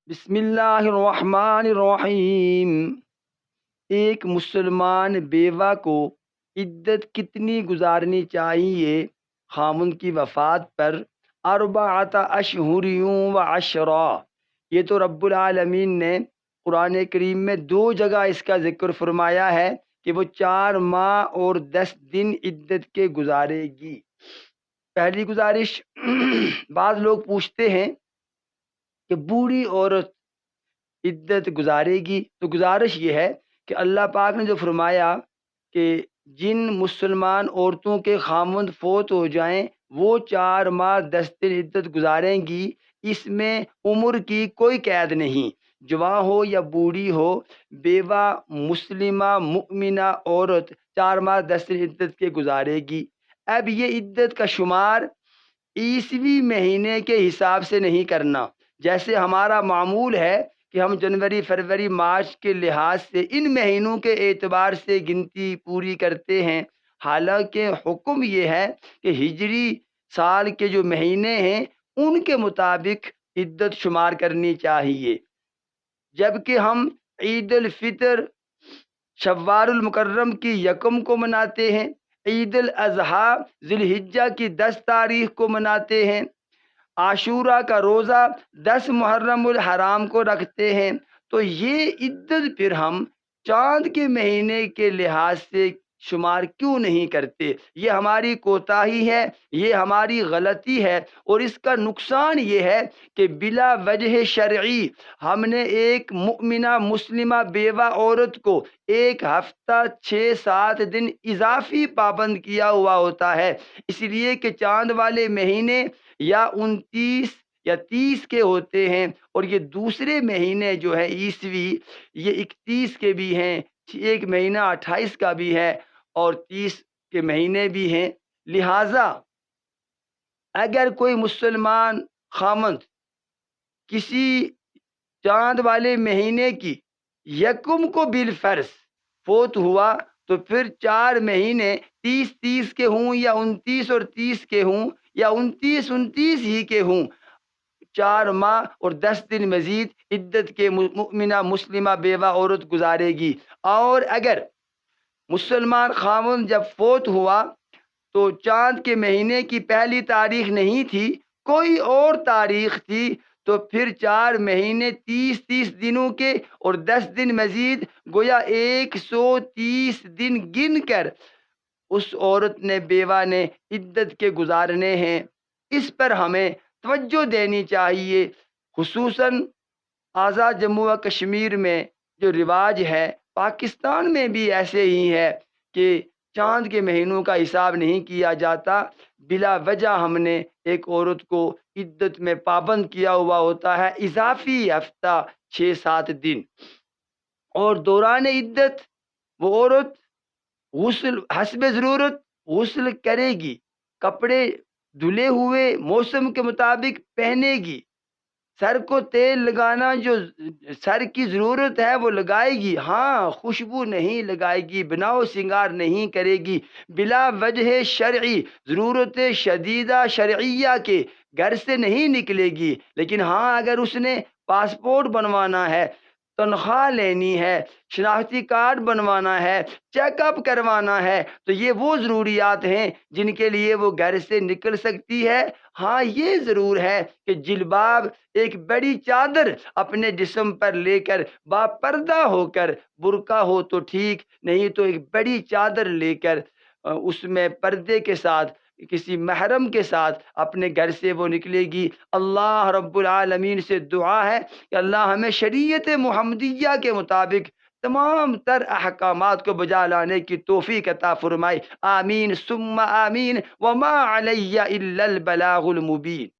بسم اللہ الرحمن الرحیم۔ ایک مسلمان بیوہ کو عدت کتنی گزارنی چاہیے خامند کی وفات پر؟ اربعۃ اشہر و عشرا۔ یہ تو رب العالمین نے قرآن کریم میں 2 جگہ اس کا ذکر فرمایا ہے کہ وہ 4 ماہ اور 10 دن عدت کے گزارے گی۔ پہلی گزارش بعض لوگ پوچھتے ہیں کہ بوڑھی عورت عدت گزارے گی، تو گزارش یہ ہے کہ اللہ پاک نے جو فرمایا کہ جن مسلمان عورتوں کے خامند فوت ہو جائیں وہ 4 ماہ 10 دن عدت گزاریں گی، اس میں عمر کی کوئی قید نہیں، جوان ہو یا بوڑھی ہو، بیوہ مسلمہ مؤمنہ عورت 4 ماہ 10 دن عدت کے گزارے گی۔ اب یہ عدت کا شمار عیسوی مہینے کے حساب سے نہیں کرنا، جیسے ہمارا معمول ہے کہ ہم جنوری، فروری، مارچ کے لحاظ سے ان مہینوں کے اعتبار سے گنتی پوری کرتے ہیں۔ حالانکہ حکم یہ ہے کہ ہجری سال کے جو مہینے ہیں ان کے مطابق عدت شمار کرنی چاہیے، جبکہ ہم عید الفطر شوال المکرم کی 1 کو مناتے ہیں، عید الاضحیٰ ذی الحجہ کی 10 تاریخ کو مناتے ہیں، عاشورہ کا روزہ 10 محرم الحرام کو رکھتے ہیں، تو یہ عدت پھر ہم چاند کے مہینے کے لحاظ سے شمار کیوں نہیں کرتے؟ یہ ہماری کوتاہی ہے، یہ ہماری غلطی ہے، اور اس کا نقصان یہ ہے کہ بلا وجہ شرعی ہم نے ایک مؤمنہ مسلمہ بیوہ عورت کو 1 ہفتہ 6-7 دن اضافی پابند کیا ہوا ہوتا ہے، اس لیے کہ چاند والے مہینے یا 29 یا 30 کے ہوتے ہیں، اور یہ دوسرے مہینے جو ہے عیسوی یہ 31 کے بھی ہیں، ایک مہینہ 28 کا بھی ہے اور 30 کے مہینے بھی ہیں۔ لہٰذا اگر کوئی مسلمان خامند کسی چاند والے مہینے کی 1 کو بالفرض فوت ہوا تو پھر 4 مہینے 30 کے ہوں یا 29 اور 30 کے ہوں یا 29 ہی کے ہوں، 4 ماہ اور 10 دن مزید عدت کے مؤمنہ مسلمہ بیوہ عورت گزارے گی۔ اور اگر مسلمان خامند جب فوت ہوا تو چاند کے مہینے کی پہلی تاریخ نہیں تھی، کوئی اور تاریخ تھی، تو پھر 4 مہینے 30 دنوں کے اور 10 دن مزید، گویا 130 دن گن کر اس عورت نے، بیوہ نے عدت کے گزارنے ہیں۔ اس پر ہمیں توجہ دینی چاہیے، خصوصاً آزاد جموں و کشمیر میں جو رواج ہے، پاکستان میں بھی ایسے ہی ہے کہ چاند کے مہینوں کا حساب نہیں کیا جاتا، بلا وجہ ہم نے ایک عورت کو عدت میں پابند کیا ہوا ہوتا ہے، اضافی ہفتہ 6-7 دن۔ اور دوران عدت وہ عورت غسل حسب ضرورت غسل کرے گی، کپڑے دھلے ہوئے موسم کے مطابق پہنے گی، سر کو تیل لگانا جو سر کی ضرورت ہے وہ لگائے گی، ہاں خوشبو نہیں لگائے گی، بناؤ سنگار نہیں کرے گی، بلا وجہ شرعی ضرورت شدیدہ شرعیہ کے گھر سے نہیں نکلے گی۔ لیکن ہاں اگر اس نے پاسپورٹ بنوانا ہے، تنخواہ لینی ہے، شناختی کارڈ بنوانا ہے، چیک اپ کروانا ہے، تو یہ وہ ضروریات ہیں جن کے لیے وہ گھر سے نکل سکتی ہے۔ ہاں یہ ضرور ہے کہ جلباب ایک بڑی چادر اپنے جسم پر لے کر با پردہ ہو کر، برقع ہو تو ٹھیک، نہیں تو ایک بڑی چادر لے کر اس میں پردے کے ساتھ کسی محرم کے ساتھ اپنے گھر سے وہ نکلے گی۔ اللہ رب العالمین سے دعا ہے کہ اللہ ہمیں شریعت محمدیہ کے مطابق تمام تر احکامات کو بجا لانے کی توفیق عطا فرمائے، آمین ثم آمین، وما علی الا البلاغ المبین۔